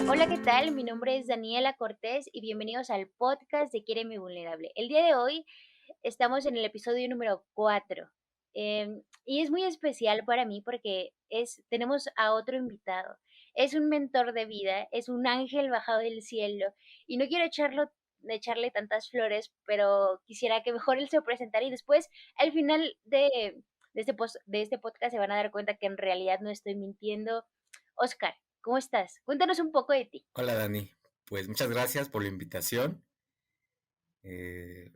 Hola, ¿qué tal? Mi nombre es Daniela Cortés y bienvenidos al podcast de Quiéreme Vulnerable. El día de hoy estamos en el episodio número 4 y es muy especial para mí porque tenemos a otro invitado. Es un mentor de vida, es un ángel bajado del cielo y no quiero echarle tantas flores, pero quisiera que mejor él se presentara y después al final de este podcast se van a dar cuenta que en realidad no estoy mintiendo. Oscar, ¿cómo estás? Cuéntanos un poco de ti. Hola Dani, pues muchas gracias por la invitación. Eh,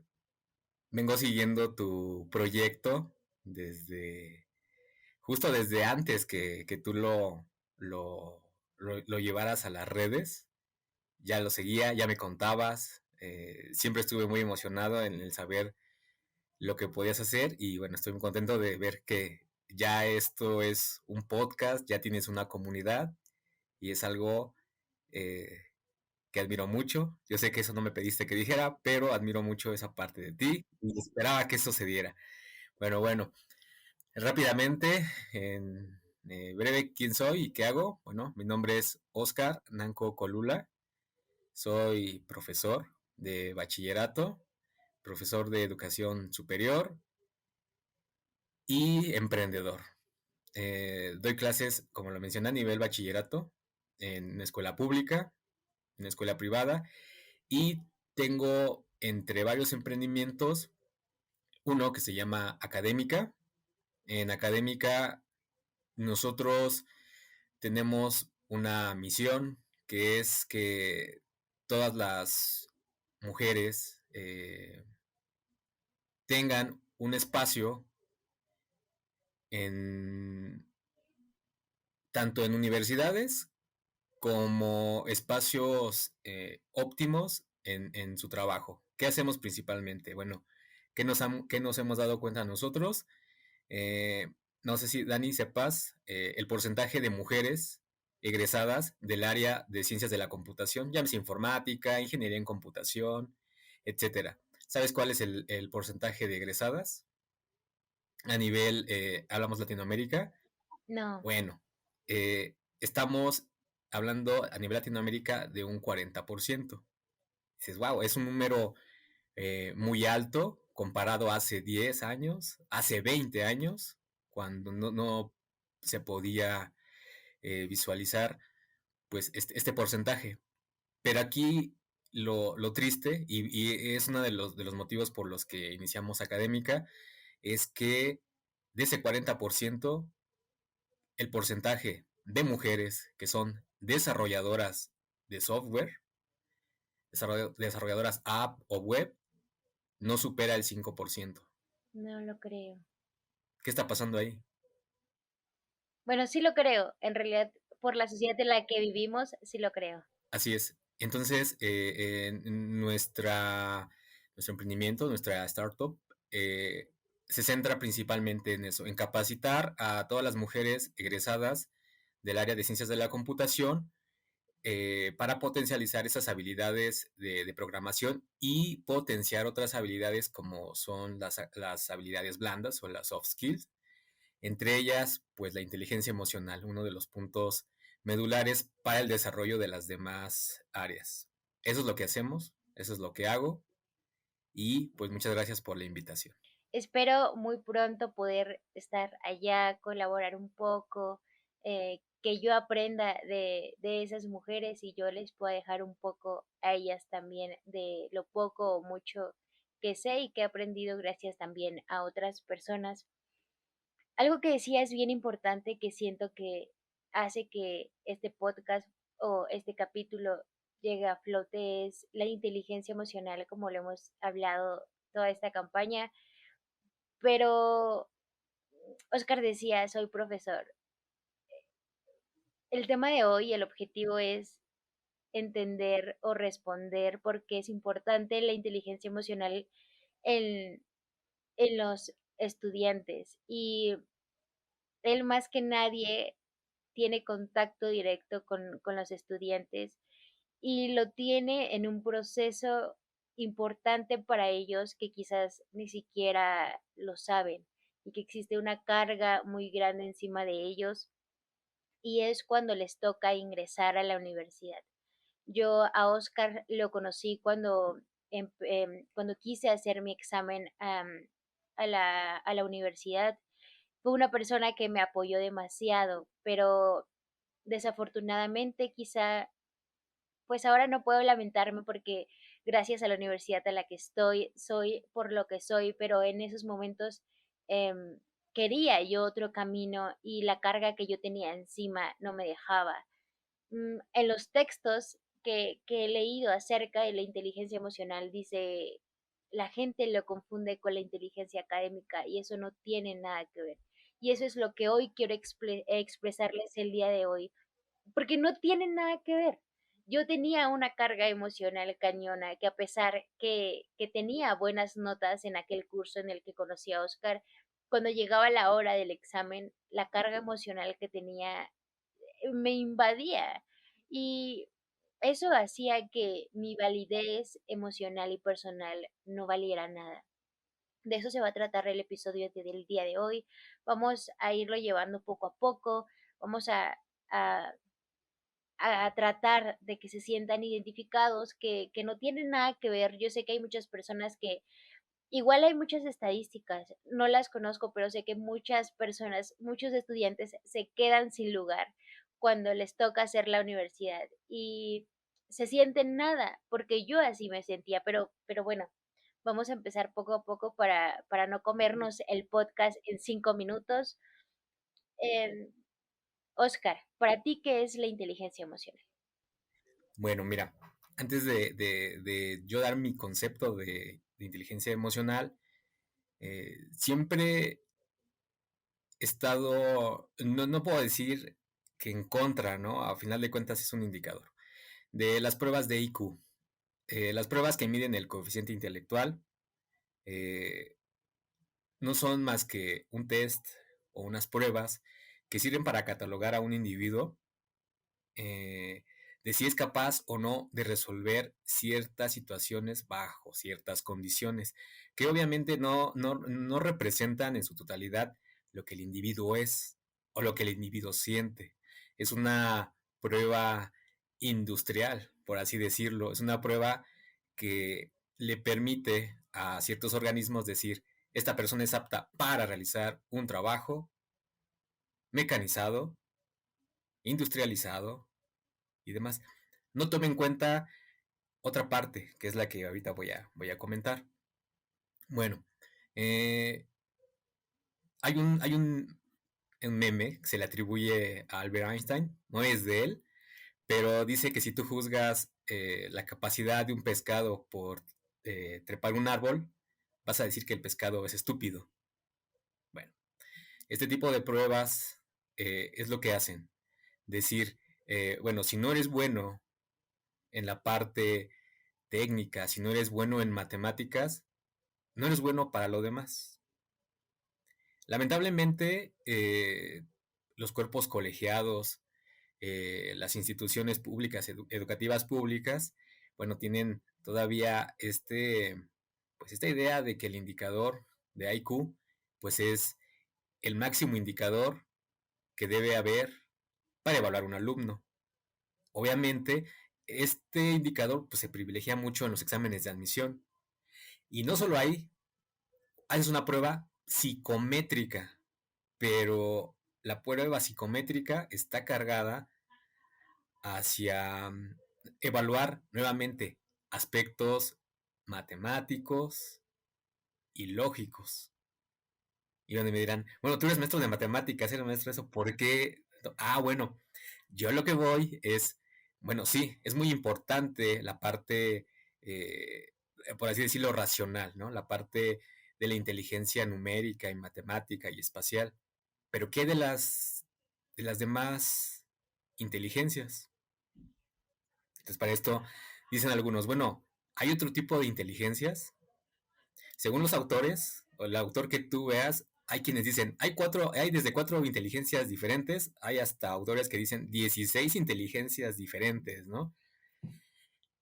Vengo siguiendo tu proyecto desde, justo desde antes que tú lo llevaras a las redes. Ya lo seguía, ya me contabas. Siempre estuve muy emocionado en el saber lo que podías hacer y bueno, estoy muy contento de ver que ya esto es un podcast, ya tienes una comunidad y es algo eh, que admiro mucho. Yo sé que eso no me pediste que dijera, pero admiro mucho esa parte de ti y esperaba que eso se diera. Bueno, rápidamente, en breve, ¿quién soy y qué hago? Bueno, mi nombre es Oscar Nanco Colula, soy profesor de bachillerato, profesor de educación superior y emprendedor. Doy clases, como lo mencioné, a nivel bachillerato, en una escuela pública, en una escuela privada, y tengo entre varios emprendimientos uno que se llama Académica. En Académica nosotros tenemos una misión que es que todas las mujeres tengan un espacio en tanto en universidades como espacios óptimos en su trabajo. ¿Qué hacemos principalmente? Bueno, qué nos hemos dado cuenta nosotros? Eh, no sé si, Dani, sepas el porcentaje de mujeres egresadas del área de ciencias de la computación, llámese informática, ingeniería en computación, etcétera. ¿Sabes cuál es el porcentaje de egresadas a nivel, hablamos Latinoamérica? No, Bueno, estamos hablando a nivel Latinoamérica de un 40%. Dices, wow, es un número muy alto comparado a hace 10 años, hace 20 años, cuando no se podía visualizar pues este porcentaje. Pero aquí lo triste, y es uno de los motivos por los que iniciamos académica, es que de ese 40% el porcentaje de mujeres que son desarrolladoras de software, desarrolladoras app o web, no supera el 5%. no lo creo. ¿Qué está pasando ahí? Bueno, sí lo creo. En realidad, por la sociedad en la que vivimos, sí lo creo. Así es. Entonces, nuestro emprendimiento, nuestra startup, se centra principalmente en eso, en capacitar a todas las mujeres egresadas del área de ciencias de la computación para potencializar esas habilidades de programación y potenciar otras habilidades como son las habilidades blandas o las soft skills, entre ellas, pues la inteligencia emocional, uno de los puntos medulares para el desarrollo de las demás áreas. Eso es lo que hacemos, eso es lo que hago y pues muchas gracias por la invitación. Espero muy pronto poder estar allá, colaborar un poco, que yo aprenda de esas mujeres y yo les pueda dejar un poco a ellas también de lo poco o mucho que sé y que he aprendido gracias también a otras personas. Algo que decía es bien importante que siento que hace que este podcast o este capítulo llegue a flote es la inteligencia emocional, como lo hemos hablado toda esta campaña. Pero Oscar decía, soy profesor. El tema de hoy, el objetivo es entender o responder por qué es importante la inteligencia emocional en, en los estudiantes. Y él más que nadie tiene contacto directo con los estudiantes y lo tiene en un proceso importante para ellos que quizás ni siquiera lo saben y que existe una carga muy grande encima de ellos y es cuando les toca ingresar a la universidad. Yo a Oscar lo conocí cuando, cuando quise hacer mi examen a la universidad. Fue una persona que me apoyó demasiado, pero desafortunadamente quizá, pues ahora no puedo lamentarme porque gracias a la universidad a la que estoy, soy por lo que soy, pero en esos momentos quería yo otro camino y la carga que yo tenía encima no me dejaba. En los textos que he leído acerca de la inteligencia emocional dice, la gente lo confunde con la inteligencia académica y eso no tiene nada que ver. Y eso es lo que hoy quiero expresarles el día de hoy, porque no tiene nada que ver. Yo tenía una carga emocional cañona que a pesar que tenía buenas notas en aquel curso en el que conocí a Oscar, cuando llegaba la hora del examen, la carga emocional que tenía me invadía y eso hacía que mi validez emocional y personal no valiera nada. De eso se va a tratar el episodio del día de hoy. Vamos a irlo llevando poco a poco, vamos a, a tratar de que se sientan identificados, que no tienen nada que ver. Yo sé que hay muchas personas que, igual hay muchas estadísticas, no las conozco, pero sé que muchas personas, muchos estudiantes se quedan sin lugar cuando les toca hacer la universidad y se sienten nada, porque yo así me sentía, pero bueno, vamos a empezar poco a poco para no comernos el podcast en 5 minutos. Eh, Oscar, para ti, ¿qué es la inteligencia emocional? Bueno, mira, antes de yo dar mi concepto de inteligencia emocional, siempre he estado, no puedo decir que en contra, ¿no? A final de cuentas es un indicador. De las pruebas de IQ, las pruebas que miden el coeficiente intelectual, eh, no son más que un test o unas pruebas que sirven para catalogar a un individuo, eh, de si es capaz o no de resolver ciertas situaciones bajo ciertas condiciones, que obviamente no representan en su totalidad lo que el individuo es o lo que el individuo siente. Es una prueba industrial, por así decirlo. Es una prueba que le permite a ciertos organismos decir, esta persona es apta para realizar un trabajo mecanizado, industrializado y demás. No tome en cuenta otra parte, que es la que ahorita voy a comentar. Bueno, eh, hay un meme que se le atribuye a Albert Einstein, no es de él, pero dice que si tú juzgas la capacidad de un pescado por trepar un árbol, vas a decir que el pescado es estúpido. Bueno, este tipo de pruebas es lo que hacen. Decir, bueno, si no eres bueno en la parte técnica, si no eres bueno en matemáticas, no eres bueno para lo demás. Lamentablemente, los cuerpos colegiados, las instituciones públicas, educativas públicas, bueno, tienen todavía pues esta idea de que el indicador de IQ, pues es el máximo indicador que debe haber para evaluar un alumno. Obviamente, este indicador pues, se privilegia mucho en los exámenes de admisión. Y no solo ahí, haces una prueba psicométrica, pero la prueba psicométrica está cargada hacia evaluar nuevamente aspectos matemáticos y lógicos. Y donde me dirán, bueno, tú eres maestro de matemáticas, eres maestro de eso, ¿por qué? Ah, bueno, yo lo que voy es, bueno, sí, es muy importante la parte, por así decirlo, racional, ¿no? La parte de la inteligencia numérica y matemática y espacial. Pero ¿qué de las demás inteligencias? Entonces, para esto dicen algunos, bueno, hay otro tipo de inteligencias. Según los autores, o el autor que tú veas, hay quienes dicen, hay desde 4 inteligencias diferentes, hay hasta autores que dicen 16 inteligencias diferentes, ¿no?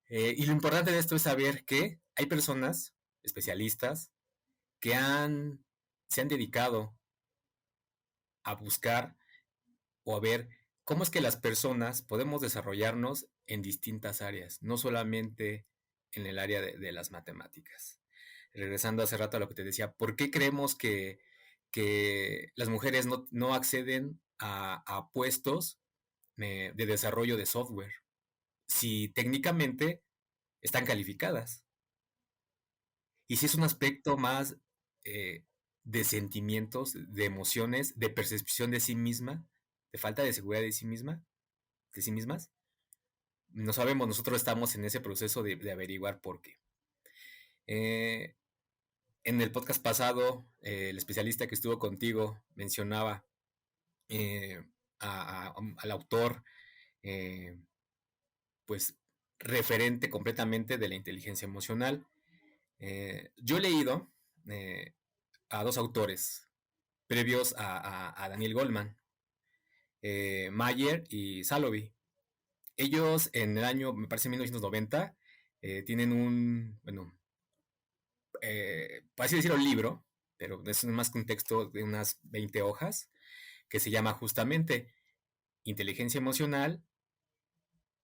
Y lo importante de esto es saber que hay personas, especialistas, que se han dedicado a buscar o a ver cómo es que las personas podemos desarrollarnos en distintas áreas, no solamente en el área de las matemáticas. Regresando hace rato a lo que te decía, ¿por qué creemos que las mujeres no acceden a puestos de desarrollo de software? Si técnicamente están calificadas. Y si es un aspecto más eh, de sentimientos, de emociones, de percepción de sí misma, de falta de seguridad de sí mismas, no sabemos, nosotros estamos en ese proceso de averiguar por qué. Eh, en el podcast pasado, el especialista que estuvo contigo mencionaba eh, al autor, eh, pues referente completamente de la inteligencia emocional. Yo he leído eh, a dos autores previos a Daniel Goleman, Mayer y Salovey. Ellos en el año, me parece 1990, tienen bueno, por así decirlo, un libro, pero es más que un texto de unas 20 hojas, que se llama justamente Inteligencia Emocional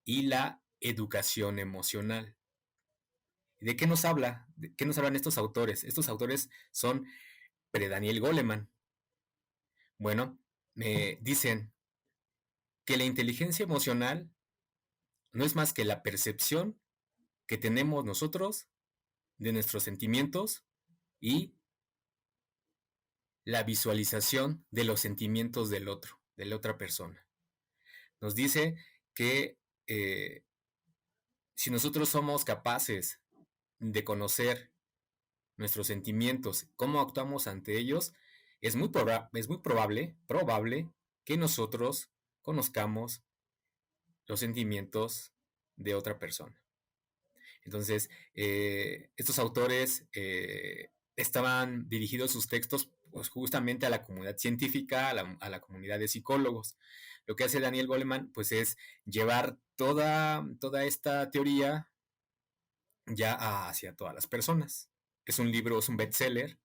y la Educación Emocional. ¿De qué nos habla? ¿De qué nos hablan estos autores? Estos autores son pre-Daniel Goleman. Bueno, me dicen que la inteligencia emocional no es más que la percepción que tenemos nosotros de nuestros sentimientos y la visualización de los sentimientos del otro, de la otra persona. Nos dice que si nosotros somos capaces de conocer nuestros sentimientos, cómo actuamos ante ellos, es muy probable que nosotros conozcamos los sentimientos de otra persona. Entonces, estos autores estaban dirigidos sus textos pues, justamente a la comunidad científica, a la comunidad de psicólogos. Lo que hace Daniel Goleman pues, es llevar toda esta teoría ya hacia todas las personas. Es un libro, es un bestseller,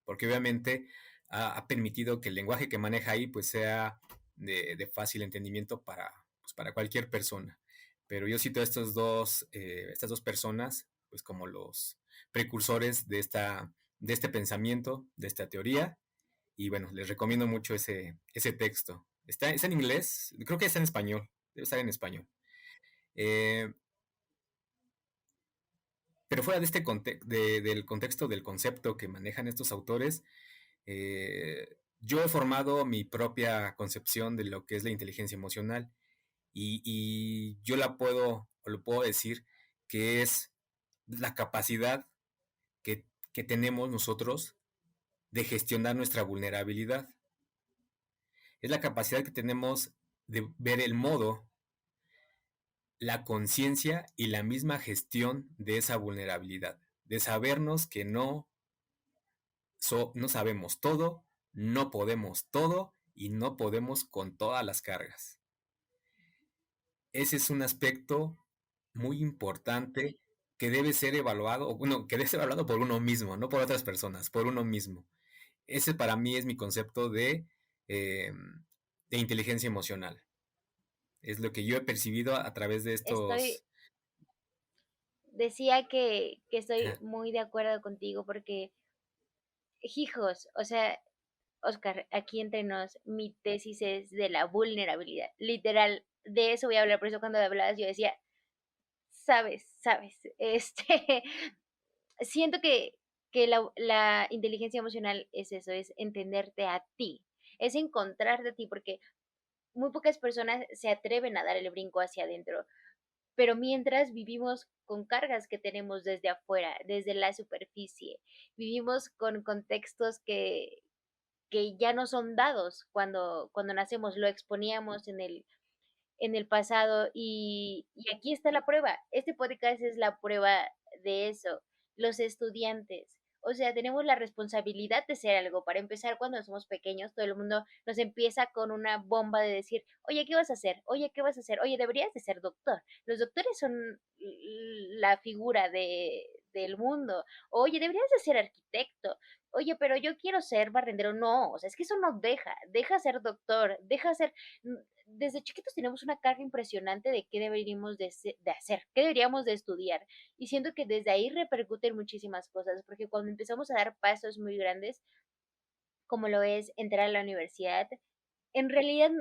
porque obviamente ha permitido que el lenguaje que maneja ahí pues, sea de fácil entendimiento pues, para cualquier persona. Pero yo cito a estas dos personas pues como los precursores de este pensamiento, de esta teoría. Y bueno, les recomiendo mucho ese texto. Está en inglés, creo que está en español, debe estar en español. Eh, pero fuera de del contexto del concepto que manejan estos autores, yo he formado mi propia concepción de lo que es la inteligencia emocional y yo o lo puedo decir, que es la capacidad que tenemos nosotros de gestionar nuestra vulnerabilidad. Es la capacidad que tenemos de ver el modo, la conciencia y la misma gestión de esa vulnerabilidad, de sabernos que no sabemos todo, no podemos todo y no podemos con todas las cargas. Ese es un aspecto muy importante que debe ser evaluado, o bueno, que debe ser evaluado por uno mismo, no por otras personas, por uno mismo. Ese para mí es mi concepto eh, de inteligencia emocional. Es lo que yo he percibido a través de Estoy, estos... decía que estoy muy de acuerdo contigo porque, hijos, o sea, Oscar, aquí entre nos, mi tesis es de la vulnerabilidad. Literal, de eso voy a hablar. Por eso cuando hablabas yo decía, sabes, siento que la inteligencia emocional es eso, es entenderte a ti, es encontrarte a ti, porque muy pocas personas se atreven a dar el brinco hacia adentro, pero mientras vivimos con cargas que tenemos desde afuera, desde la superficie, vivimos con contextos que ya no son dados cuando nacemos, lo exponíamos en el pasado y aquí está la prueba. Este podcast es la prueba de eso. Los estudiantes. O sea, tenemos la responsabilidad de ser algo. Para empezar, cuando somos pequeños, todo el mundo nos empieza con una bomba de decir, oye, ¿qué vas a hacer? Oye, ¿qué vas a hacer? Oye, deberías de ser doctor. Los doctores son la figura del mundo. Oye, deberías de ser arquitecto. Oye, pero yo quiero ser barrendero. No, o sea, es que eso no deja ser doctor, deja ser, desde chiquitos tenemos una carga impresionante de qué deberíamos de hacer, qué deberíamos de estudiar. Y siento que desde ahí repercuten muchísimas cosas, porque cuando empezamos a dar pasos muy grandes, como lo es entrar a la universidad, en realidad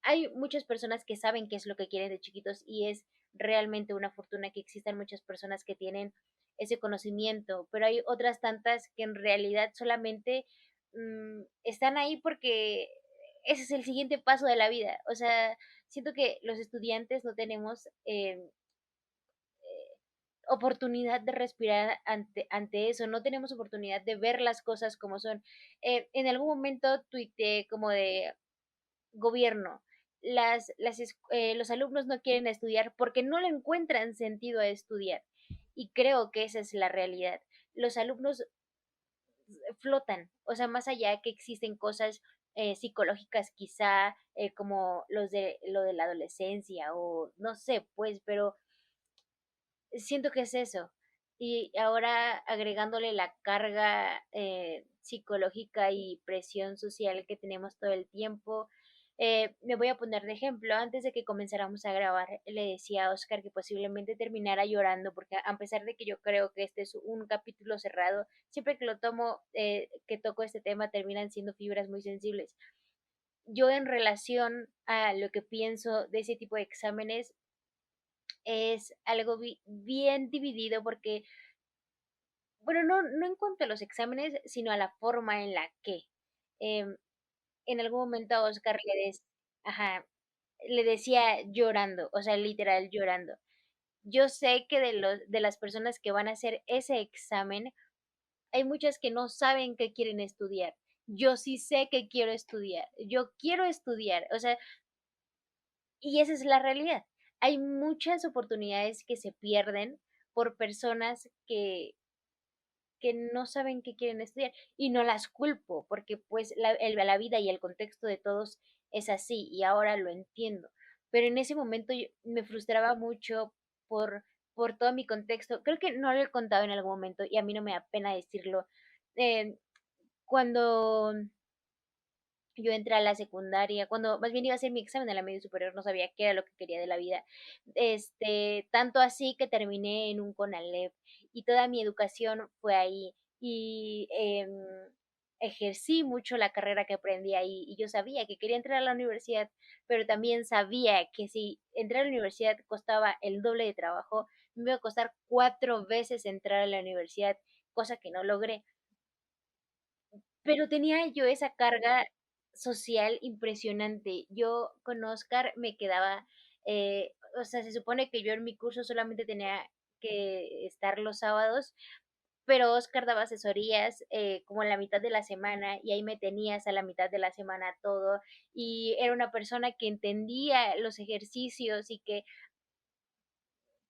hay muchas personas que saben qué es lo que quieren de chiquitos y es realmente una fortuna que existan muchas personas que tienen ese conocimiento, pero hay otras tantas que en realidad solamente están ahí porque ese es el siguiente paso de la vida. O sea, siento que los estudiantes no tenemos oportunidad de respirar ante eso, no tenemos oportunidad de ver las cosas como son. En algún momento tuiteé como de gobierno. Los alumnos no quieren estudiar porque no le encuentran sentido a estudiar. Y creo que esa es la realidad. Los alumnos flotan, o sea, más allá que existen cosas psicológicas quizá como lo de la adolescencia o no sé, pues, pero siento que es eso. Y ahora agregándole la carga psicológica y presión social que tenemos todo el tiempo, me voy a poner de ejemplo. Antes de que comenzáramos a grabar, le decía a Oscar que posiblemente terminara llorando, porque a pesar de que yo creo que este es un capítulo cerrado, siempre que lo tomo, que toco este tema, terminan siendo fibras muy sensibles. Yo en relación a lo que pienso de ese tipo de exámenes, es algo bien dividido porque, bueno, no en cuanto a los exámenes, sino a la forma en la que. em, en algún momento a Oscar ajá, le decía llorando, o sea, literal llorando. Yo sé que de las personas que van a hacer ese examen, hay muchas que no saben qué quieren estudiar. Yo sí sé que quiero estudiar. Yo quiero estudiar. O sea, y esa es la realidad. Hay muchas oportunidades que se pierden por personas que no saben qué quieren estudiar y no las culpo porque pues la vida y el contexto de todos es así y ahora lo entiendo. Pero en ese momento me frustraba mucho por todo mi contexto. Creo que no lo he contado en algún momento y a mí no me da pena decirlo. Eh, cuando yo entré a la secundaria, cuando más bien iba a hacer mi examen de la media superior, no sabía qué era lo que quería de la vida. Tanto así que terminé en un CONALEP y toda mi educación fue ahí y ejercí mucho la carrera que aprendí ahí y yo sabía que quería entrar a la universidad, pero también sabía que si entrar a la universidad costaba el doble de trabajo, me iba a costar 4 veces entrar a la universidad, cosa que no logré. Pero tenía yo esa carga social impresionante. Yo con Oscar me quedaba, o sea, se supone que yo en mi curso solamente tenía que estar los sábados, pero Oscar daba asesorías como en la mitad de la semana y ahí me tenías a la mitad de la semana todo y era una persona que entendía los ejercicios y que,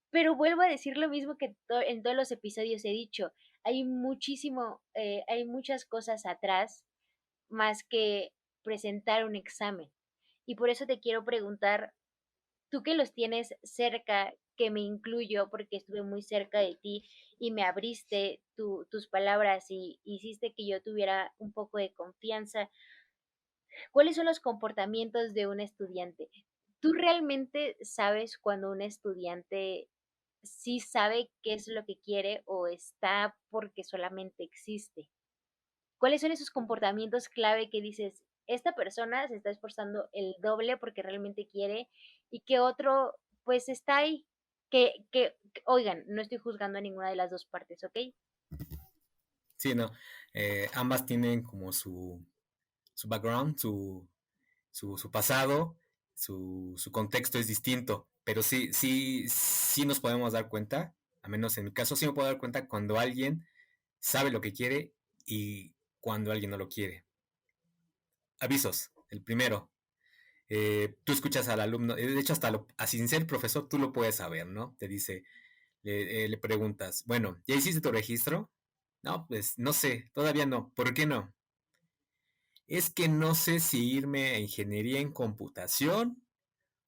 pero vuelvo a decir lo mismo que en todos los episodios he dicho, hay muchas cosas atrás más que presentar un examen. Y por eso te quiero preguntar, tú que los tienes cerca, que me incluyo porque estuve muy cerca de ti y me abriste tus palabras y hiciste que yo tuviera un poco de confianza, ¿cuáles son los comportamientos de un estudiante? ¿Tú realmente sabes cuando un estudiante sí sabe qué es lo que quiere o está porque solamente existe? ¿Cuáles son esos comportamientos clave que dices, esta persona se está esforzando el doble porque realmente quiere y que otro pues está ahí? Oigan, no estoy juzgando a ninguna de las dos partes, ¿ok? Sí, no. Ambas tienen como su background, su pasado, su contexto es distinto, pero sí nos podemos dar cuenta, al menos en mi caso sí me puedo dar cuenta cuando alguien sabe lo que quiere y cuando alguien no lo quiere. Avisos. El primero, tú escuchas al alumno, de hecho sin ser profesor tú lo puedes saber, ¿no? Te dice, le preguntas, bueno, ¿ya hiciste tu registro? No, pues no sé, todavía no. ¿Por qué no? Es que no sé si irme a ingeniería en computación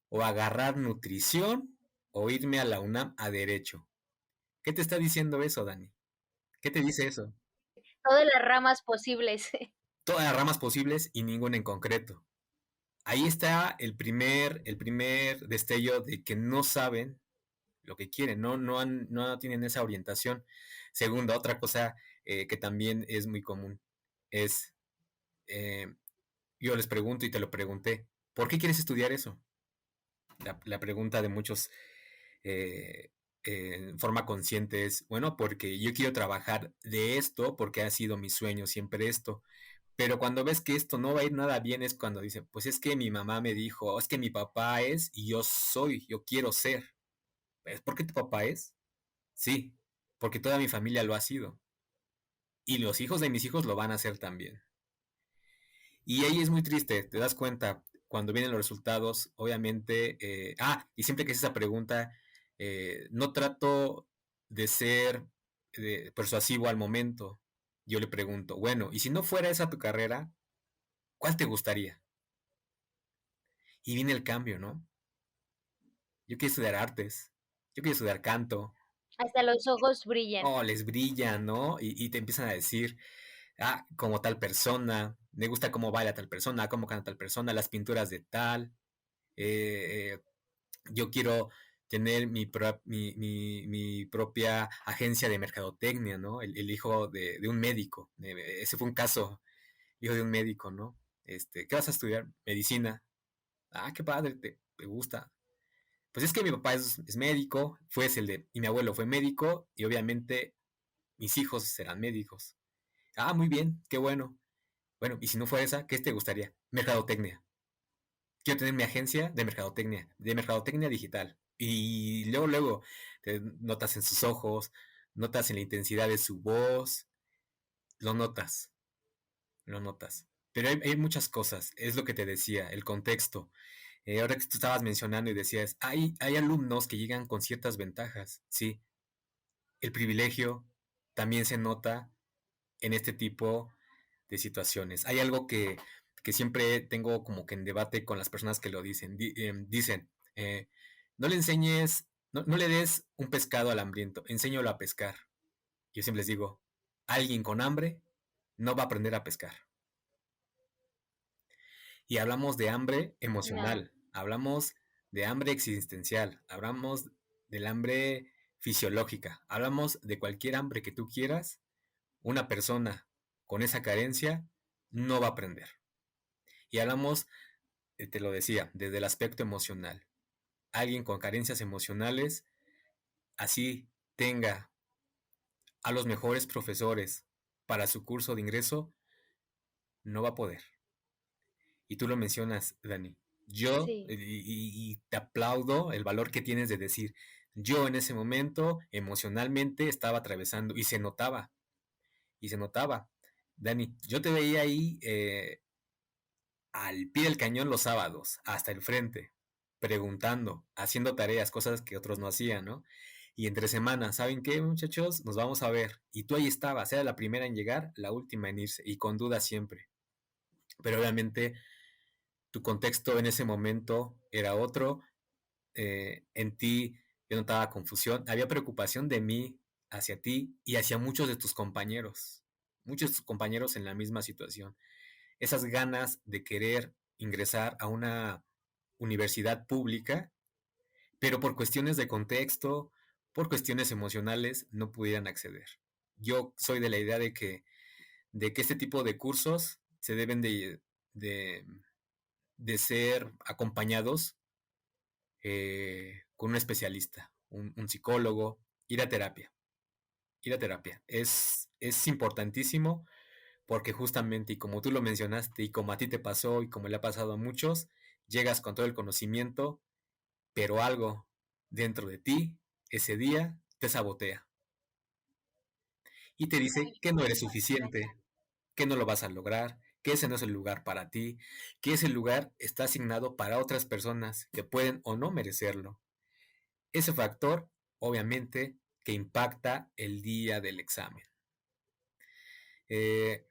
o agarrar nutrición o irme a la UNAM a derecho. ¿Qué te está diciendo eso, Dani? ¿Qué te dice eso? Todas las ramas posibles. Todas las ramas posibles y ninguna en concreto. Ahí está el primer destello de que no saben lo que quieren, no tienen esa orientación. Segunda, otra cosa que también es muy común es, eh, yo les pregunto y te lo pregunté, ¿por qué quieres estudiar eso? La pregunta de muchos eh, en forma consciente es, bueno, porque yo quiero trabajar de esto, porque ha sido mi sueño siempre esto. Pero cuando ves que esto no va a ir nada bien es cuando dice, pues es que mi mamá me dijo, es que mi papá es y yo soy, yo quiero ser. ¿Es porque tu papá es? Sí, porque toda mi familia lo ha sido. Y los hijos de mis hijos lo van a hacer también. Y ahí es muy triste, te das cuenta, cuando vienen los resultados, obviamente, y siempre que es esa pregunta, no trato de ser persuasivo al momento. Yo le pregunto, bueno, y si no fuera esa tu carrera, ¿cuál te gustaría? Y viene el cambio, ¿no? Yo quiero estudiar artes, yo quiero estudiar canto, Hasta los ojos brillan. oh, les brilla, ¿no? Y te empiezan a decir, como tal persona, me gusta cómo baila tal persona, cómo canta tal persona, las pinturas de tal, eh, yo quiero tener mi propia agencia de mercadotecnia, ¿no? El hijo de un médico, ese fue un caso, hijo de un médico, ¿no? ¿Qué vas a estudiar? Medicina. Ah, qué padre, te gusta. Pues es que mi papá es médico, y mi abuelo fue médico, y obviamente mis hijos serán médicos. Ah, muy bien, qué bueno. Bueno, y si no fuera esa, ¿qué te gustaría? Mercadotecnia. Quiero tener mi agencia de mercadotecnia digital. Y luego, te notas en sus ojos, notas en la intensidad de su voz, lo notas, lo notas. Pero hay muchas cosas, es lo que te decía, el contexto. Ahora que tú estabas mencionando y decías, hay alumnos que llegan con ciertas ventajas, sí. El privilegio también se nota en este tipo de situaciones. Hay algo que siempre tengo como que en debate con las personas que lo dicen. Dicen, no le enseñes, no le des un pescado al hambriento, enséñalo a pescar. Yo siempre les digo, alguien con hambre no va a aprender a pescar. Y hablamos de hambre No, emocional, hablamos de hambre existencial, hablamos del hambre fisiológica, hablamos de cualquier hambre que tú quieras. Una persona con esa carencia no va a aprender. Y hablamos, te lo decía, desde el aspecto emocional. Alguien con carencias emocionales, así tenga a los mejores profesores para su curso de ingreso, no va a poder. Y tú lo mencionas, Dani. Yo, sí. y te aplaudo el valor que tienes de decir, yo en ese momento emocionalmente estaba atravesando y se notaba. Dani, yo te veía ahí al pie del cañón los sábados, hasta el frente, preguntando, haciendo tareas, cosas que otros no hacían, ¿no? Y entre semanas, ¿saben qué, muchachos? Nos vamos a ver. Y tú ahí estabas, era la primera en llegar, la última en irse, y con duda siempre. Pero obviamente tu contexto en ese momento era otro, en ti yo notaba confusión, había preocupación de mí hacia ti y hacia muchos de tus compañeros en la misma situación. Esas ganas de querer ingresar a una universidad pública, pero por cuestiones de contexto, por cuestiones emocionales, no pudieran acceder. Yo soy de la idea de que este tipo de cursos se deben de, de ser acompañados con un especialista, un psicólogo, ir a terapia. Ir a terapia. Es importantísimo porque justamente, y como tú lo mencionaste, y como a ti te pasó, y como le ha pasado a muchos, llegas con todo el conocimiento, pero algo dentro de ti, ese día, te sabotea y te dice que no eres suficiente, que no lo vas a lograr, que ese no es el lugar para ti, que ese lugar está asignado para otras personas que pueden o no merecerlo. Ese factor, obviamente, que impacta el día del examen. Eh,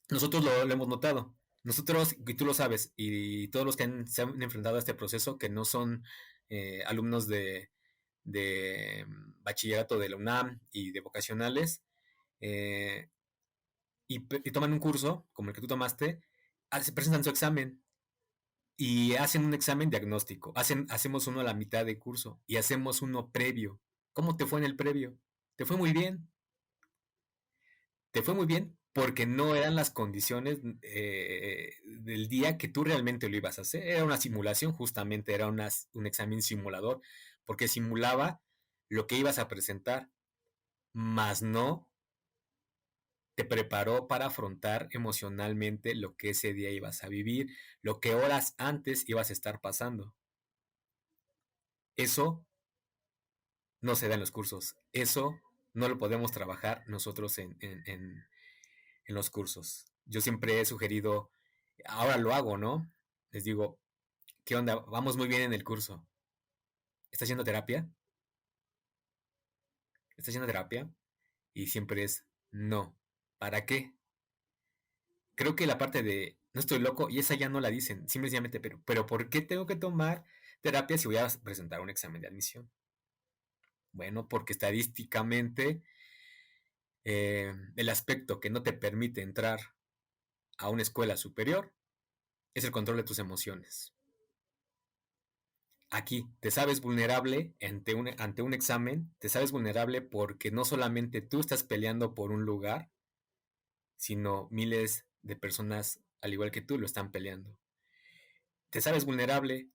nosotros lo hemos notado. Nosotros, y tú lo sabes, y todos los que se han enfrentado a este proceso, que no son alumnos de bachillerato de la UNAM y de vocacionales, eh, y toman un curso como el que tú tomaste, se presentan su examen y hacen un examen diagnóstico. Hacemos uno a la mitad de curso y hacemos uno previo. ¿Cómo te fue en el previo? Te fue muy bien. Te fue muy bien porque no eran las condiciones del día que tú realmente lo ibas a hacer. Era una simulación, justamente era un examen simulador, porque simulaba lo que ibas a presentar, más no te preparó para afrontar emocionalmente lo que ese día ibas a vivir, lo que horas antes ibas a estar pasando. Eso no se da en los cursos. Eso no lo podemos trabajar nosotros en los cursos. Yo siempre he sugerido, ahora lo hago, ¿no? Les digo, ¿qué onda? Vamos muy bien en el curso. ¿Estás haciendo terapia? ¿Estás haciendo terapia? Y siempre es, no. ¿Para qué? Creo que la parte de, no estoy loco, y esa ya no la dicen, simplemente, pero ¿por qué tengo que tomar terapia si voy a presentar un examen de admisión? Bueno, porque estadísticamente el aspecto que no te permite entrar a una escuela superior es el control de tus emociones. Aquí te sabes vulnerable ante un examen, te sabes vulnerable porque no solamente tú estás peleando por un lugar, sino miles de personas al igual que tú lo están peleando. Te sabes vulnerable,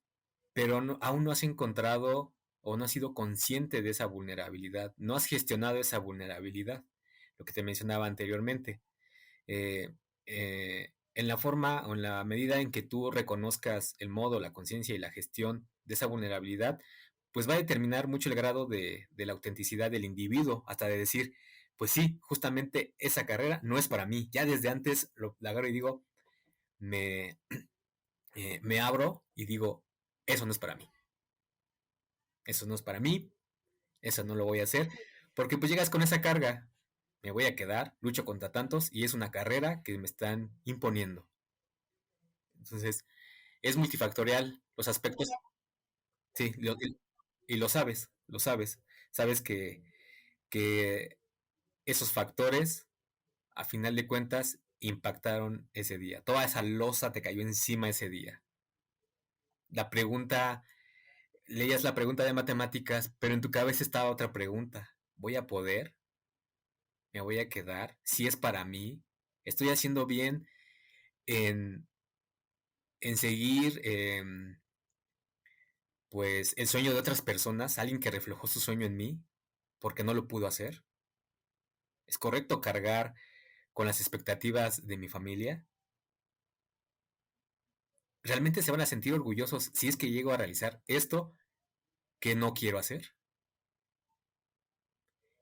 pero aún no has encontrado o no has sido consciente de esa vulnerabilidad, no has gestionado esa vulnerabilidad, lo que te mencionaba anteriormente. eh, en la forma o en la medida en que tú reconozcas el modo, la conciencia y la gestión de esa vulnerabilidad, pues va a determinar mucho el grado de la autenticidad del individuo, hasta de decir, pues sí, justamente esa carrera no es para mí. Ya desde antes la agarro y digo, me, me abro y digo, eso no es para mí, eso no es para mí, eso no lo voy a hacer, porque pues llegas con esa carga, me voy a quedar, lucho contra tantos y es una carrera que me están imponiendo. Entonces, es multifactorial los aspectos, sí, y lo sabes, lo sabes. Sabes que esos factores, a final de cuentas, impactaron ese día. Toda esa losa te cayó encima ese día. La pregunta, leías la pregunta de matemáticas, pero en tu cabeza estaba otra pregunta. ¿Voy a poder? ¿Me voy a quedar? ¿Si es para mí? ¿Estoy haciendo bien en, en seguir pues el sueño de otras personas, alguien que reflejó su sueño en mí, porque no lo pudo hacer? ¿Es correcto cargar con las expectativas de mi familia? ¿Realmente se van a sentir orgullosos si es que llego a realizar esto que no quiero hacer?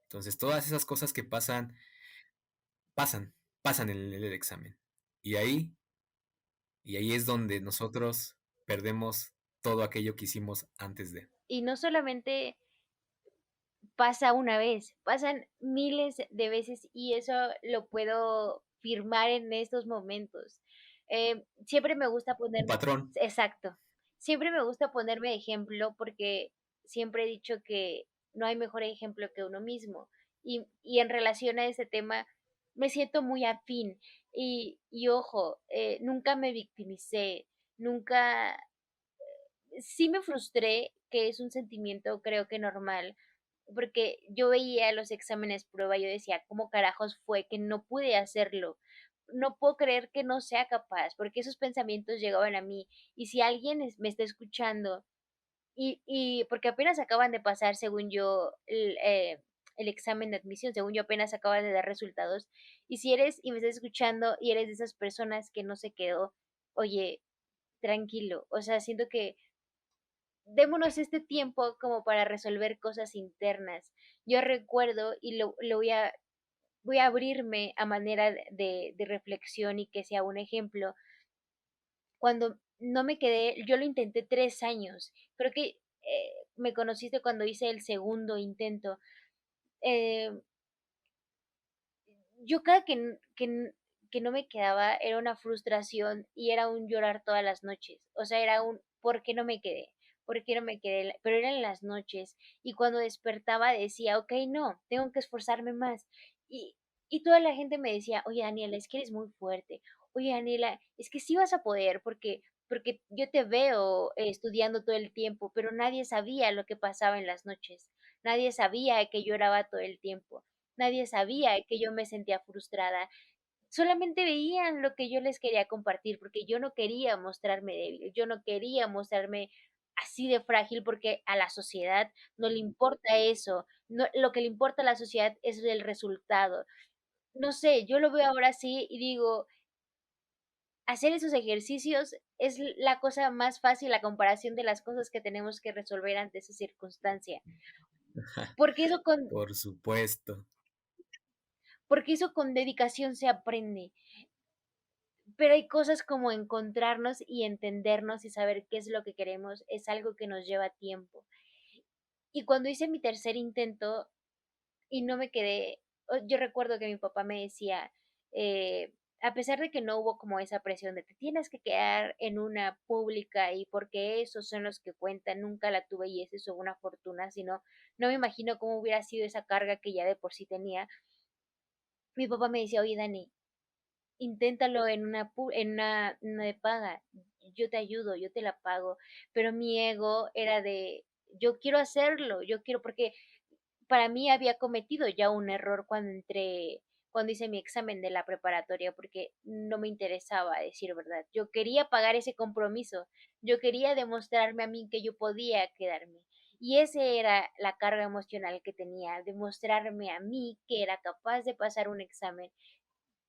Entonces, todas esas cosas que pasan, pasan en el examen. Y ahí, y ahí es donde nosotros perdemos todo aquello que hicimos antes de. Y no solamente pasa una vez, pasan miles de veces y eso lo puedo firmar en estos momentos. Siempre me gusta Un ponerme, patrón. exacto, siempre me gusta ponerme de ejemplo porque siempre he dicho que no hay mejor ejemplo que uno mismo. Y en relación a ese tema, me siento muy afín. Y ojo, nunca me victimicé, nunca, sí me frustré, que es un sentimiento creo que normal, porque yo veía los exámenes prueba, yo decía, ¿cómo carajos fue que no pude hacerlo? No puedo creer que no sea capaz, porque esos pensamientos llegaban a mí. Y si alguien me está escuchando, y porque apenas acaban de pasar, según yo, el examen de admisión, según yo apenas acaban de dar resultados, y si eres y me estás escuchando y eres de esas personas que no se quedó, oye, tranquilo, o sea, siento que démonos este tiempo como para resolver cosas internas. Yo recuerdo y lo voy a abrirme a manera de reflexión y que sea un ejemplo. Cuando no me quedé, yo lo intenté 3 años. Creo que me conociste cuando hice el segundo intento. Eh, yo cada que no me quedaba era una frustración y era un llorar todas las noches. O sea, era un, ¿por qué no me quedé? ¿Por qué no me quedé? Pero eran las noches y cuando despertaba decía, okey, no, tengo que esforzarme más. Y toda la gente me decía: "Oye, Daniela, es que eres muy fuerte. Oye, Daniela, es que sí vas a poder porque yo te veo estudiando todo el tiempo", pero nadie sabía lo que pasaba en las noches. Nadie sabía que lloraba todo el tiempo. Nadie sabía que yo me sentía frustrada. Solamente veían lo que yo les quería compartir, porque yo no quería mostrarme débil, yo no quería mostrarme así de frágil, porque a la sociedad no le importa eso, no, lo que le importa a la sociedad es el resultado. No sé, yo lo veo ahora así y digo, hacer esos ejercicios es la cosa más fácil a comparación de las cosas que tenemos que resolver ante esa circunstancia, porque eso con Por supuesto. porque eso con dedicación se aprende. Pero hay cosas como encontrarnos y entendernos y saber qué es lo que queremos, es algo que nos lleva tiempo. Y cuando hice mi tercer intento y no me quedé, yo recuerdo que mi papá me decía, a pesar de que no hubo como esa presión de te tienes que quedar en una pública y porque esos son los que cuentan, nunca la tuve y es eso una fortuna, sino no me imagino cómo hubiera sido esa carga que ya de por sí tenía. Mi papá me decía, oye Dani, inténtalo en una de paga, yo te ayudo, yo te la pago, pero mi ego era de, yo quiero hacerlo, yo quiero, porque para mí había cometido ya un error cuando hice mi examen de la preparatoria, porque no me interesaba, a decir verdad. Yo quería pagar ese compromiso, yo quería demostrarme a mí que yo podía quedarme. Y esa era la carga emocional que tenía, demostrarme a mí que era capaz de pasar un examen,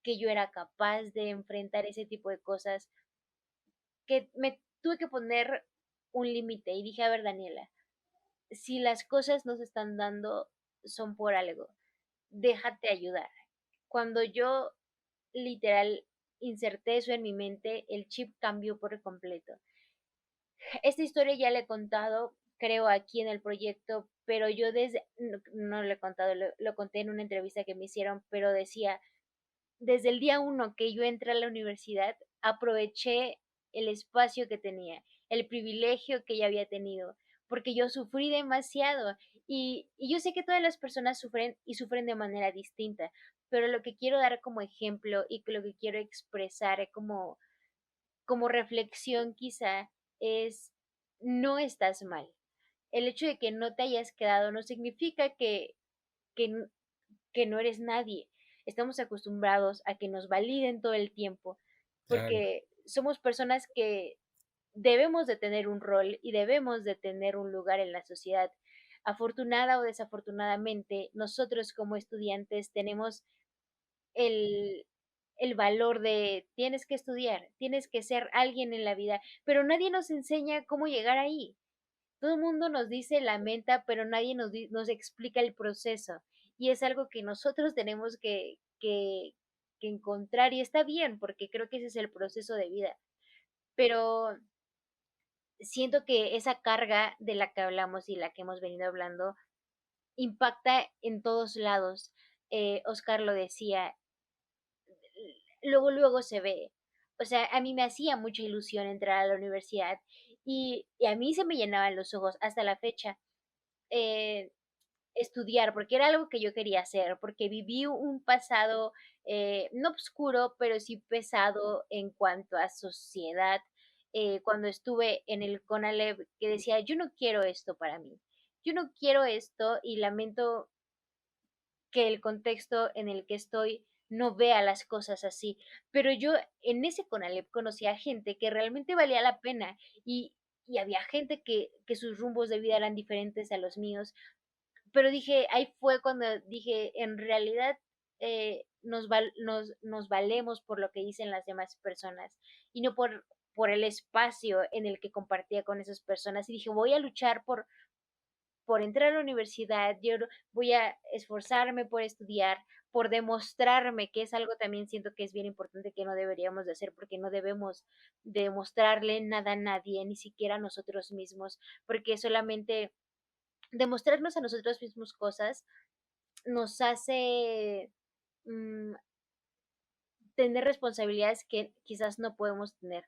que yo era capaz de enfrentar ese tipo de cosas, que me tuve que poner un límite y dije, a ver, Daniela, si las cosas no se están dando, son por algo, déjate ayudar. Cuando yo literal inserté eso en mi mente, el chip cambió por completo. Esta historia ya la he contado, creo, aquí en el proyecto, pero yo no lo he contado, lo conté en una entrevista que me hicieron, pero decía, desde el día uno que yo entré a la universidad, aproveché el espacio que tenía, el privilegio que ya había tenido, porque yo sufrí demasiado y yo sé que todas las personas sufren y sufren de manera distinta, pero lo que quiero dar como ejemplo y que lo que quiero expresar como reflexión quizá es, no estás mal. El hecho de que no te hayas quedado no significa que, que no eres nadie. Estamos acostumbrados a que nos validen todo el tiempo, Claro, porque somos personas que debemos de tener un rol y debemos de tener un lugar en la sociedad. Afortunada o desafortunadamente, nosotros como estudiantes tenemos el, el valor de tienes que estudiar, tienes que ser alguien en la vida, pero nadie nos enseña cómo llegar ahí. Todo el mundo nos dice la meta, pero nadie nos explica el proceso. Y es algo que nosotros tenemos que encontrar y está bien, porque creo que ese es el proceso de vida. Pero siento que esa carga de la que hablamos y la que hemos venido hablando impacta en todos lados. Oscar lo decía, luego, luego se ve. O sea, a mí me hacía mucha ilusión entrar a la universidad y a mí se me llenaban los ojos hasta la fecha. Eh, Estudiar, porque era algo que yo quería hacer, porque viví un pasado, no oscuro, pero sí pesado en cuanto a sociedad, cuando estuve en el CONALEP, que decía, yo no quiero esto para mí, yo no quiero esto y lamento que el contexto en el que estoy no vea las cosas así, pero yo en ese CONALEP conocí a gente que realmente valía la pena y había gente que sus rumbos de vida eran diferentes a los míos, pero dije, ahí fue cuando dije, en realidad nos valemos por lo que dicen las demás personas y no por el espacio en el que compartía con esas personas. Y dije, voy a luchar por entrar a la universidad, yo voy a esforzarme por estudiar, por demostrarme, que es algo también siento que es bien importante que no deberíamos de hacer, porque no debemos demostrarle nada a nadie, ni siquiera a nosotros mismos, porque solamente demostrarnos a nosotros mismos cosas nos hace, mm, tener responsabilidades que quizás no podemos tener.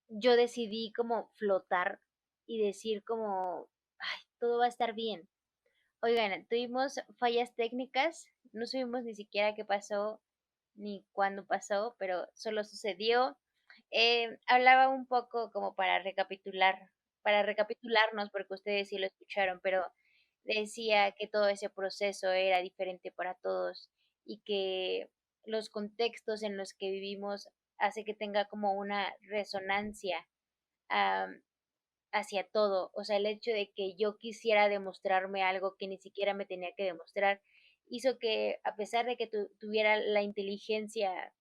Yo decidí como flotar y decir como, ay, todo va a estar bien. Oigan, tuvimos fallas técnicas, no supimos ni siquiera qué pasó ni cuándo pasó, pero solo sucedió. Hablaba un poco como para recapitularnos, porque ustedes sí lo escucharon, pero decía que todo ese proceso era diferente para todos y que los contextos en los que vivimos hace que tenga como una resonancia am, hacia todo. O sea, el hecho de que yo quisiera demostrarme algo que ni siquiera me tenía que demostrar, hizo que, a pesar de que tuviera la inteligencia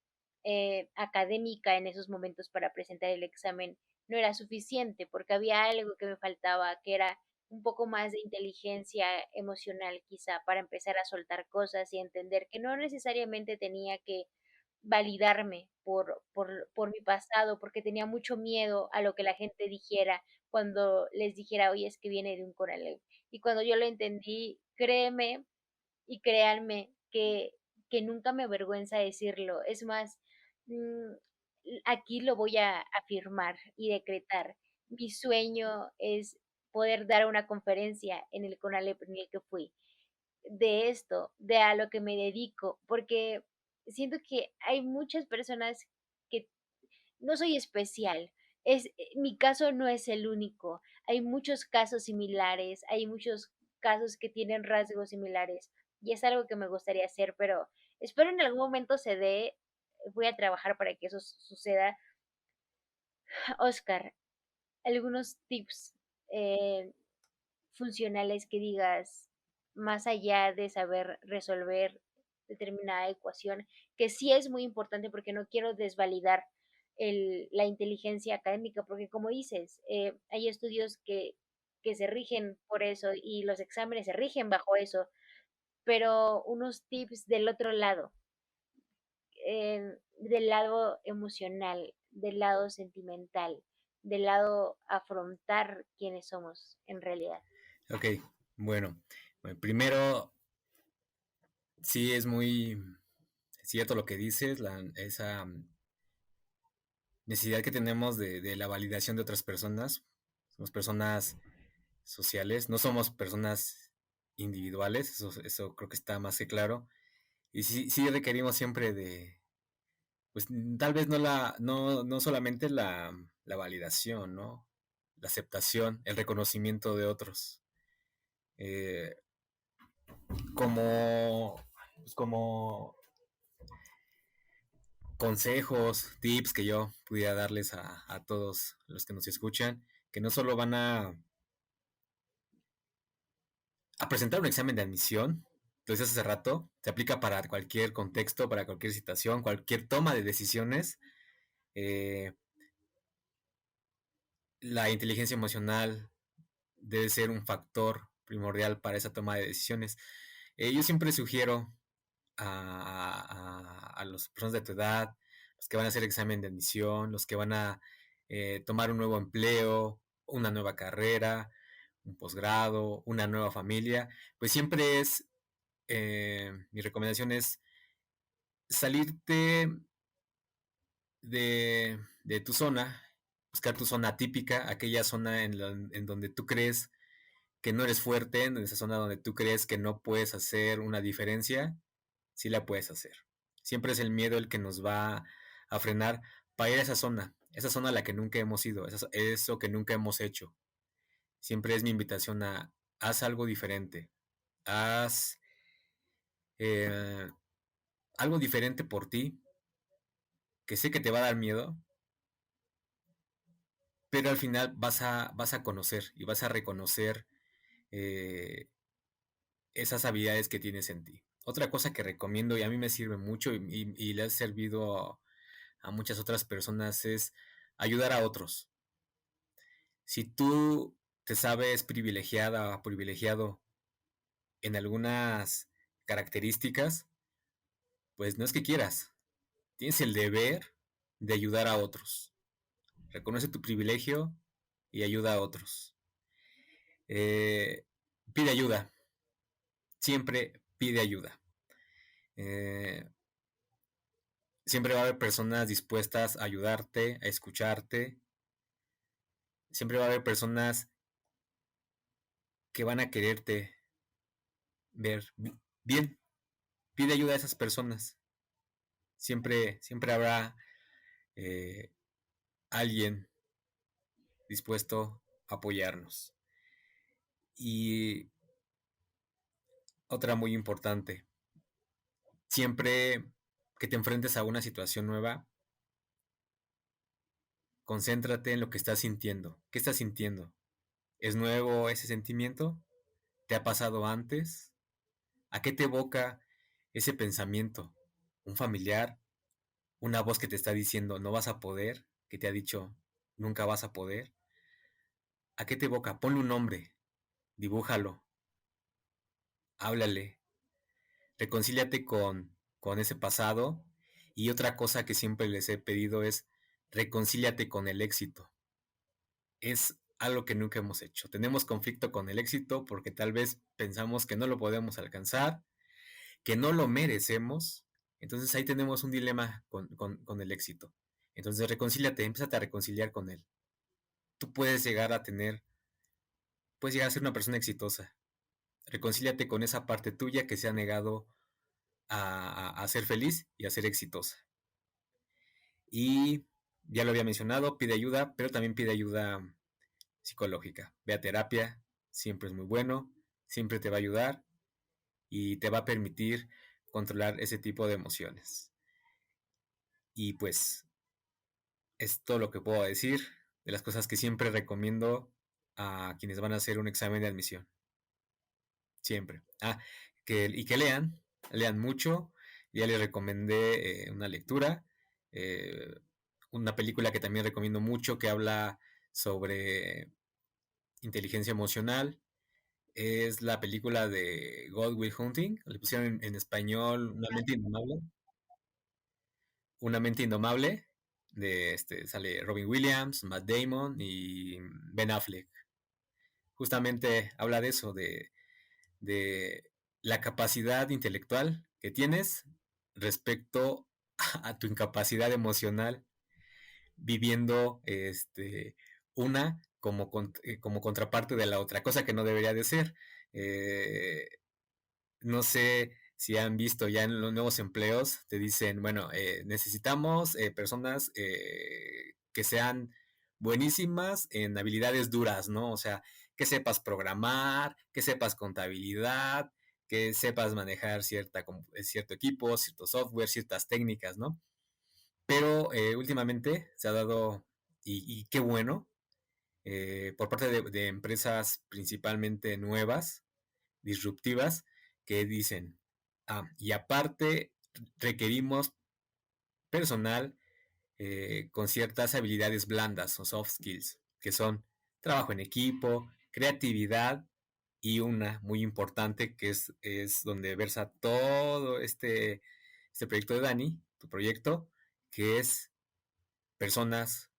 académica en esos momentos para presentar el examen, no era suficiente, porque había algo que me faltaba, que era un poco más de inteligencia emocional quizá para empezar a soltar cosas y entender que no necesariamente tenía que validarme por mi pasado, porque tenía mucho miedo a lo que la gente dijera cuando les dijera: "Oye, es que viene de un Conalep". Y cuando yo lo entendí, créeme y créanme que nunca me avergüenza decirlo. Es más, mm, aquí lo voy a afirmar y decretar. Mi sueño es poder dar una conferencia en el Conalep en el que fui de esto, de a lo que me dedico, porque siento que hay muchas personas que no soy especial. Mi caso no es el único. Hay muchos casos similares, hay muchos casos que tienen rasgos similares y es algo que me gustaría hacer, pero espero en algún momento se dé. Voy a trabajar para que eso suceda. Oscar, algunos tips eh, funcionales que digas, más allá de saber resolver determinada ecuación, que sí es muy importante porque no quiero desvalidar la inteligencia académica, porque como dices, hay estudios que se rigen por eso y los exámenes se rigen bajo eso, pero unos tips del otro lado, del lado emocional, del lado sentimental, del lado afrontar quiénes somos en realidad. Ok, bueno, primero, sí es muy cierto lo que dices, esa necesidad que tenemos de la validación de otras personas. Somos personas sociales, no somos personas individuales, eso creo que está más que claro. Y sí, sí requerimos siempre de, pues tal vez no solamente la validación, ¿no? La aceptación, el reconocimiento de otros. Eh, como consejos, tips que yo pudiera darles a todos los que nos escuchan, que no solo van a presentar un examen de admisión, lo decías hace rato, se aplica para cualquier contexto, para cualquier situación, cualquier toma de decisiones. Eh, la inteligencia emocional debe ser un factor primordial para esa toma de decisiones. Yo siempre sugiero a las personas de tu edad, los que van a hacer examen de admisión, los que van a tomar un nuevo empleo, una nueva carrera, un posgrado, una nueva familia, pues siempre mi recomendación es salirte de tu zona, buscar tu zona típica, aquella zona en donde tú crees que no eres fuerte, en esa zona donde tú crees que no puedes hacer una diferencia, sí la puedes hacer. Siempre es el miedo el que nos va a frenar para ir a esa zona a la que nunca hemos ido, eso que nunca hemos hecho. Siempre es mi invitación a haz algo diferente, haz eh, algo diferente por ti, que sé que te va a dar miedo, pero al final vas a conocer y vas a reconocer eh, esas habilidades que tienes en ti. Otra cosa que recomiendo y a mí me sirve mucho y le ha servido a muchas otras personas es ayudar a otros. Si tú te sabes privilegiada o privilegiado en algunas características, pues no es que quieras, tienes el deber de ayudar a otros. Reconoce tu privilegio y ayuda a otros. Eh, pide ayuda, siempre pide ayuda. Eh, Siempre va a haber personas dispuestas a ayudarte, a escucharte. Siempre va a haber personas que van a quererte ver bien. Pide ayuda a esas personas. Siempre habrá eh, alguien dispuesto a apoyarnos. Y otra muy importante, siempre que te enfrentes a una situación nueva, concéntrate en lo que estás sintiendo. ¿Qué estás sintiendo? ¿Es nuevo ese sentimiento? ¿Te ha pasado antes? ¿A qué te evoca ese pensamiento? ¿Un familiar? ¿Una voz que te está diciendo no vas a poder? ¿Que te ha dicho nunca vas a poder? ¿A qué te evoca? Ponle un nombre, dibújalo, háblale, reconcíliate con ese pasado. Y otra cosa que siempre les he pedido es reconcíliate con el éxito. Es algo que nunca hemos hecho. Tenemos conflicto con el éxito porque tal vez pensamos que no lo podemos alcanzar, que no lo merecemos. Entonces ahí tenemos un dilema con el éxito. Entonces reconcíliate, empieza a reconciliar con él. Tú puedes llegar a ser una persona exitosa. Reconcíliate con esa parte tuya que se ha negado a ser feliz y a ser exitosa. Y ya lo había mencionado, pide ayuda, pero también pide ayuda psicológica. Ve a terapia, siempre es muy bueno, siempre te va a ayudar y te va a permitir controlar ese tipo de emociones. Y pues es todo lo que puedo decir de las cosas que siempre recomiendo a quienes van a hacer un examen de admisión. Siempre. Y que lean mucho. Ya les recomendé una lectura, eh, una película que también recomiendo mucho que habla sobre inteligencia emocional. Es la película de God Will Hunting, le pusieron en español Una mente indomable, sale Robin Williams, Matt Damon y Ben Affleck. Justamente habla de eso, de la capacidad intelectual que tienes respecto a tu incapacidad emocional viviendo una como contraparte de la otra, cosa que no debería de ser. Eh, no sé si han visto ya en los nuevos empleos, te dicen, bueno, necesitamos personas que sean buenísimas en habilidades duras, ¿no? O sea, que sepas programar, que sepas contabilidad, que sepas manejar cierto equipo, cierto software, ciertas técnicas, ¿no? Pero últimamente se ha dado, y qué bueno, por parte de empresas principalmente nuevas, disruptivas, que dicen, y aparte requerimos personal con ciertas habilidades blandas o soft skills, que son trabajo en equipo, creatividad y una muy importante que es donde versa todo este proyecto de Dani, tu proyecto, que es personas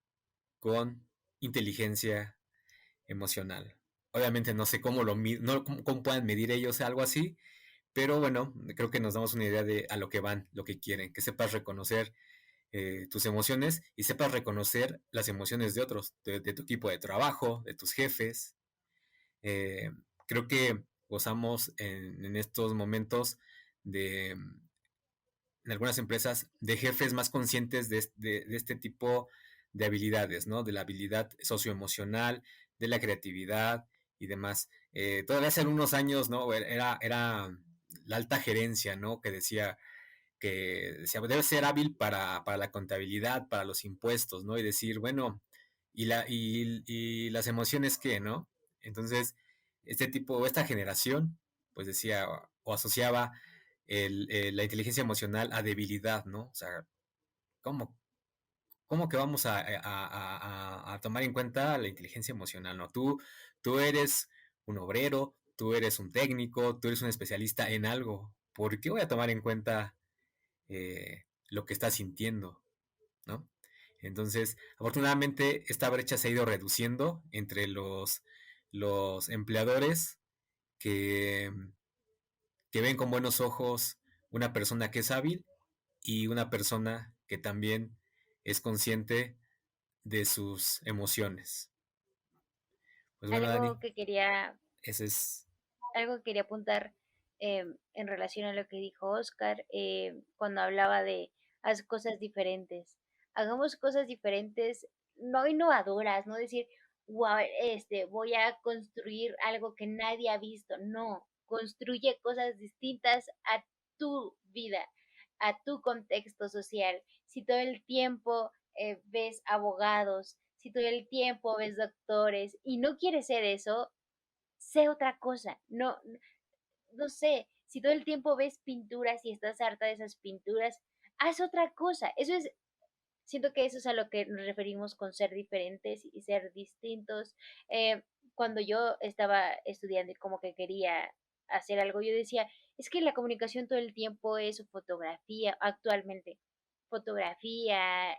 con inteligencia emocional. Obviamente no sé cómo no, cómo puedan medir ellos algo así, pero bueno, creo que nos damos una idea de a lo que van, lo que quieren, que sepas reconocer tus emociones y sepas reconocer las emociones de otros, de tu equipo de trabajo, de tus jefes. Eh, Creo que gozamos en estos momentos de, en algunas empresas, de jefes más conscientes de este tipo de habilidades, ¿no? De la habilidad socioemocional, de la creatividad y demás. Todavía hace unos años, ¿no? Era la alta gerencia, ¿no? Que decía, debe ser hábil para la contabilidad, para los impuestos, ¿no? Y decir, bueno, y las emociones qué, ¿no? Entonces, esta generación, pues decía o asociaba la inteligencia emocional a debilidad, ¿no? O sea, ¿cómo, cómo que vamos a tomar en cuenta la inteligencia emocional, ¿no? Tú eres un obrero, tú eres un técnico, tú eres un especialista en algo. ¿Por qué voy a tomar en cuenta lo que estás sintiendo, ¿no? Entonces, afortunadamente, esta brecha se ha ido reduciendo entre los empleadores que, que ven con buenos ojos una persona que es hábil y una persona que también es consciente de sus emociones. Pues bueno, Algo Dani, que quería, ese es... algo que quería apuntar en relación a lo que dijo Oscar cuando hablaba de haz cosas diferentes. Hagamos cosas diferentes, no innovadoras, no decir, wow, voy a construir algo que nadie ha visto. No, construye cosas distintas a tu vida, a tu contexto social. Si todo el tiempo ves abogados, si todo el tiempo ves doctores y no quieres ser eso, sé otra cosa. No, no sé, si todo el tiempo ves pinturas y estás harta de esas pinturas, haz otra cosa. Eso es, siento que eso es a lo que nos referimos con ser diferentes y ser distintos. Eh, Cuando yo estaba estudiando y como que quería hacer algo, yo decía, es que la comunicación todo el tiempo es fotografía, actualmente, fotografía,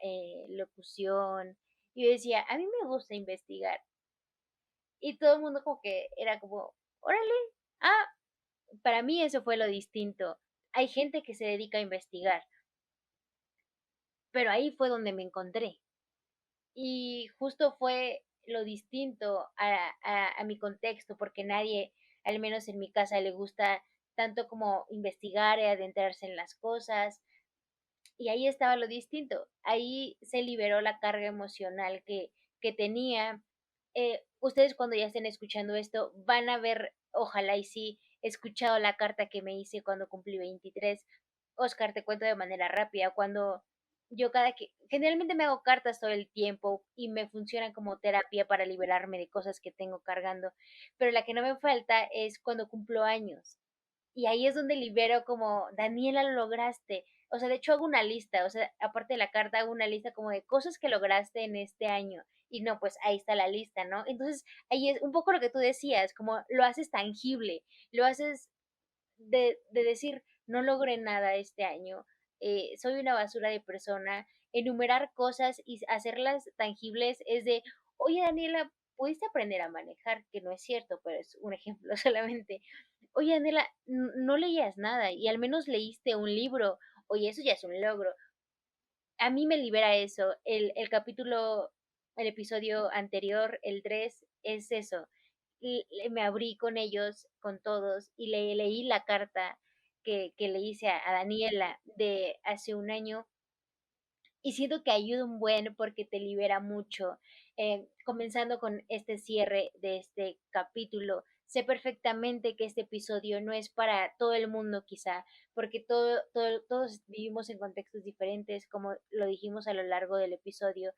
locución. Y yo decía, a mí me gusta investigar. Y todo el mundo como que era como, órale, ah, para mí eso fue lo distinto. Hay gente que se dedica a investigar, pero ahí fue donde me encontré. Y justo fue lo distinto a mi contexto, porque nadie, al menos en mi casa, le gusta tanto como investigar y adentrarse en las cosas. Y ahí estaba lo distinto. Ahí se liberó la carga emocional que tenía. Ustedes cuando ya estén escuchando esto van a ver, ojalá y sí, escuchado la carta que me hice cuando cumplí 23. Oscar, te cuento de manera rápida, cuando yo cada que generalmente me hago cartas todo el tiempo y me funcionan como terapia para liberarme de cosas que tengo cargando, pero la que no me falta es cuando cumplo años. Y ahí es donde libero como, Daniela, lo lograste. O sea, de hecho hago una lista, o sea, aparte de la carta, hago una lista como de cosas que lograste en este año. Y no, pues ahí está la lista, ¿no? Entonces, ahí es un poco lo que tú decías, como lo haces tangible, lo haces de decir, no logré nada este año, soy una basura de persona, enumerar cosas y hacerlas tangibles es de, oye Daniela, pudiste aprender a manejar, que no es cierto, pero es un ejemplo solamente. Oye Daniela, no leías nada y al menos leíste un libro, oye, eso ya es un logro. A mí me libera eso. El episodio anterior, el 3 es eso. Me abrí con ellos, con todos, y leí la carta que le hice a Daniela de hace un año y siento que ayuda un buen porque te libera mucho. Comenzando con este cierre de este capítulo, sé perfectamente que este episodio no es para todo el mundo quizá, porque todos vivimos en contextos diferentes, como lo dijimos a lo largo del episodio,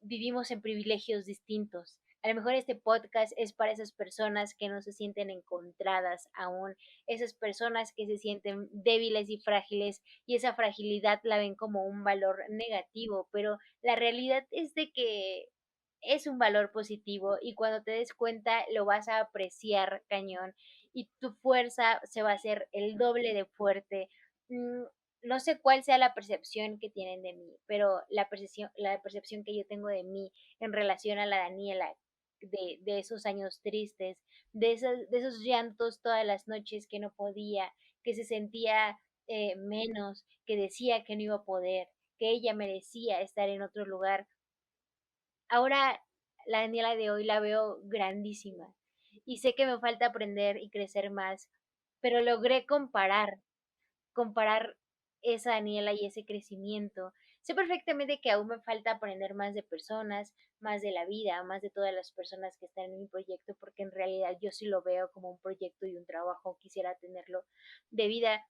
vivimos en privilegios distintos. A lo mejor este podcast es para esas personas que no se sienten encontradas aún, esas personas que se sienten débiles y frágiles y esa fragilidad la ven como un valor negativo, pero la realidad es de que es un valor positivo y cuando te des cuenta lo vas a apreciar cañón y tu fuerza se va a hacer el doble de fuerte. Mm, no sé cuál sea la percepción que tienen de mí, pero la percepción que yo tengo de mí en relación a la Daniela de esos años tristes, de esos llantos todas las noches que no podía, que se sentía menos, que decía que no iba a poder, que ella merecía estar en otro lugar. Ahora la Daniela de hoy la veo grandísima y sé que me falta aprender y crecer más, pero logré comparar esa Daniela y ese crecimiento. Sé perfectamente que aún me falta aprender más de personas, más de la vida, más de todas las personas que están en mi proyecto, porque en realidad yo sí lo veo como un proyecto y un trabajo, quisiera tenerlo de vida,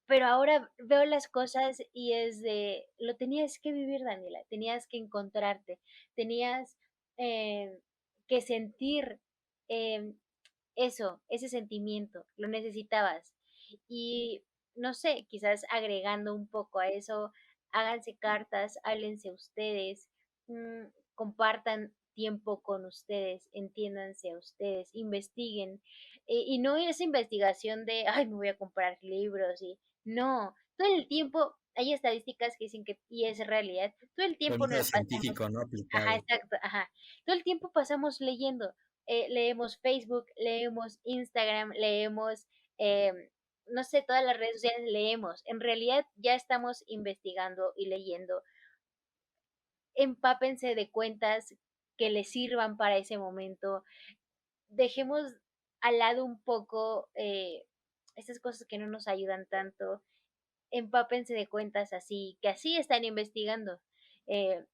pero ahora veo las cosas y es de, lo tenías que vivir, Daniela, tenías que encontrarte, tenías eh, que sentir eh, eso, ese sentimiento, lo necesitabas. Y no sé, quizás agregando un poco a eso, háganse cartas, háblense ustedes, mm, compartan tiempo con ustedes, entiéndanse a ustedes, investiguen. Y no esa investigación de, ay, me voy a comprar libros y no, todo el tiempo hay estadísticas que dicen que, y es realidad, todo el Un tiempo nos libro la pasamos, científico, ¿no? ajá, Aplicado. exacto, ajá, todo el tiempo pasamos leyendo, leemos Facebook, leemos Instagram, leemos eh, no sé, todas las redes sociales leemos. En realidad ya estamos investigando y leyendo. Empápense de cuentas que les sirvan para ese momento. Dejemos al lado un poco esas cosas que no nos ayudan tanto. Empápense de cuentas así, que así están investigando. Eh,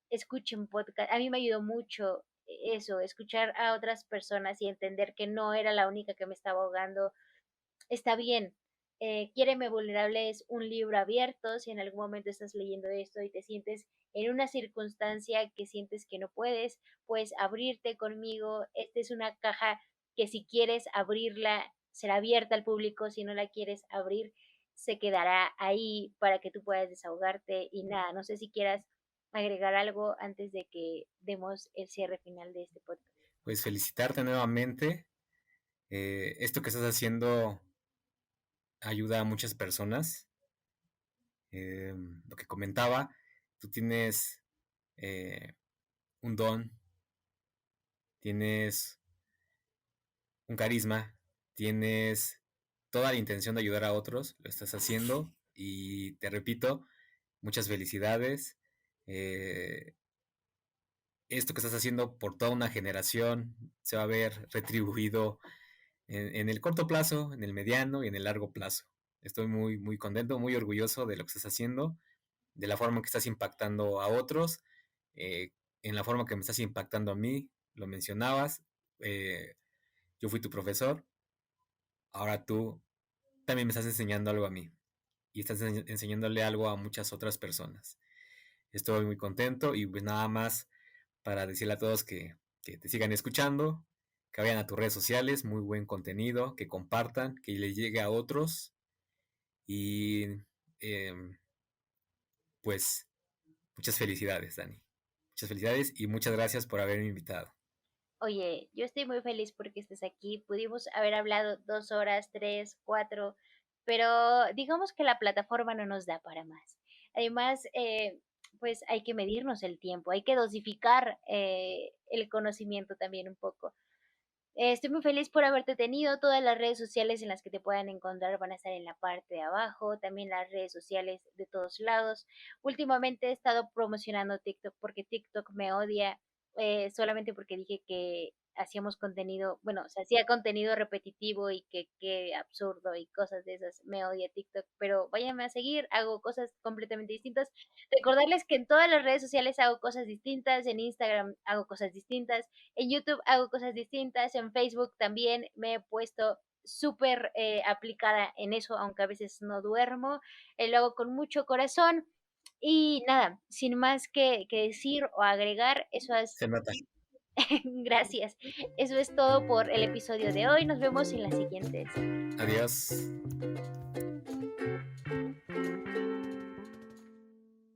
Escuchen podcast. A mí me ayudó mucho eso, escuchar a otras personas y entender que no era la única que me estaba ahogando. Está bien. Quiéreme vulnerable es un libro abierto. Si en algún momento estás leyendo esto y te sientes en una circunstancia que sientes que no puedes, puedes abrirte conmigo. Esta es una caja que si quieres abrirla, será abierta al público. Si no la quieres abrir, se quedará ahí para que tú puedas desahogarte. Y nada, no sé si quieras agregar algo antes de que demos el cierre final de este podcast. Pues felicitarte nuevamente. Esto que estás haciendo ayuda a muchas personas. Lo que comentaba, tú tienes eh, un don, tienes un carisma, tienes toda la intención de ayudar a otros, lo estás haciendo y te repito, muchas felicidades. Eh, Esto que estás haciendo por toda una generación se va a ver retribuido en el corto plazo, en el mediano y en el largo plazo. Estoy muy, muy contento, muy orgulloso de lo que estás haciendo, de la forma en que estás impactando a otros, eh, en la forma que me estás impactando a mí, lo mencionabas. Yo fui tu profesor, ahora tú también me estás enseñando algo a mí y estás enseñándole algo a muchas otras personas. Estoy muy contento y pues nada más para decirle a todos que te sigan escuchando, que vayan a tus redes sociales, muy buen contenido, que compartan, que le llegue a otros y eh, pues muchas felicidades, Dani. Muchas felicidades y muchas gracias por haberme invitado. Oye, yo estoy muy feliz porque estés aquí. Pudimos haber hablado 2 horas, tres, cuatro, pero digamos que la plataforma no nos da para más. Además, pues hay que medirnos el tiempo, hay que dosificar el conocimiento también un poco. Estoy muy feliz por haberte tenido. Todas las redes sociales en las que te puedan encontrar van a estar en la parte de abajo. También las redes sociales de todos lados. Últimamente he estado promocionando TikTok porque TikTok me odia solamente porque dije que hacíamos contenido, bueno, o sea, hacía contenido repetitivo y que qué absurdo y cosas de esas. Me odia TikTok, pero váyanme a seguir. Hago cosas completamente distintas. Recordarles que en todas las redes sociales hago cosas distintas. En Instagram hago cosas distintas. En YouTube hago cosas distintas, en Facebook también me he puesto súper aplicada en eso, aunque a veces no duermo, lo hago con mucho corazón y nada, sin más que decir o agregar, eso es, Se nota. gracias, eso es todo por el episodio de hoy, nos vemos en las siguientes. Adiós.